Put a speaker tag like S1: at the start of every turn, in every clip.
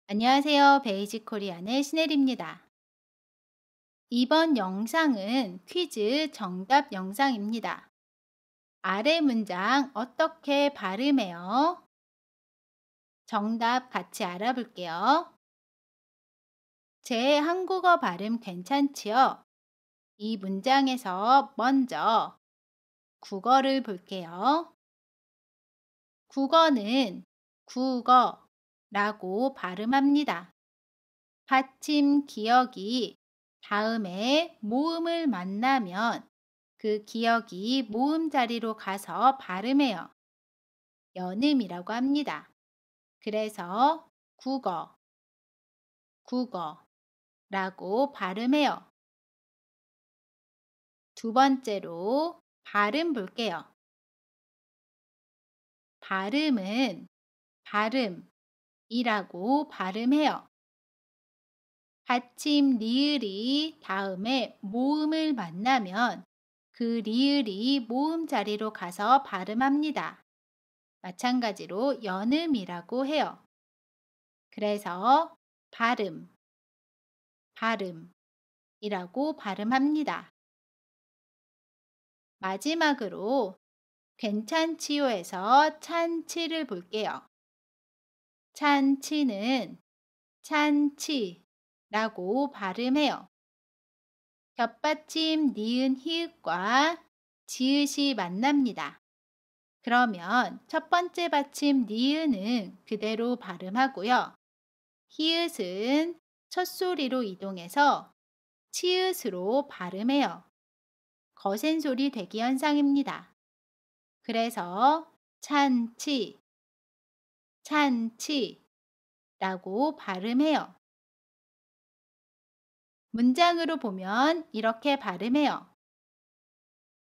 S1: 안녕하세요. 베이직 코리안의 신혜리입니다. 이번 영상은 퀴즈 정답 영상입니다. 아래 문장 어떻게 발음해요? 정답 같이 알아볼게요. 제 한국어 발음 괜찮지요? 이 문장에서 먼저 국어를 볼게요. 국어는 국어라고 발음합니다. 받침 기억이 다음에 모음을 만나면 그 기억이 모음 자리로 가서 발음해요. 연음이라고 합니다. 그래서 국어, 국어라고 발음해요. 두 번째로 발음 볼게요. 발음은 발음이라고 발음해요. 받침 리을이 다음에 모음을 만나면 그 리을이 모음 자리로 가서 발음합니다. 마찬가지로 연음이라고 해요. 그래서 발음이라고 발음합니다. 마지막으로 괜찮지요에서 찬치를 볼게요. 찬치는 찬치라고 발음해요. 겹받침 니은 히읗과 지읒이 만납니다. 그러면 첫 번째 받침 니은은 그대로 발음하고요. 히읗은 첫 소리로 이동해서 치읓으로 발음해요. 거센 소리 대기 현상입니다. 그래서 찬치, 찬치라고 발음해요. 문장으로 보면 이렇게 발음해요.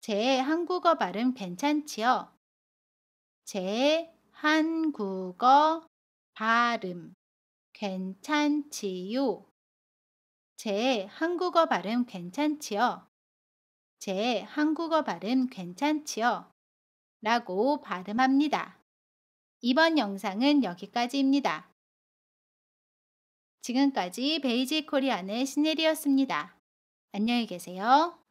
S1: 제 한국어 발음 괜찮지요? 제 한국어 발음 괜찮지요? 제 한국어 발음 괜찮지요? 제 한국어 발음 괜찮지요? 라고 발음합니다. 이번 영상은 여기까지입니다. 지금까지 베이직 코리안의 신혜리였습니다. 안녕히 계세요.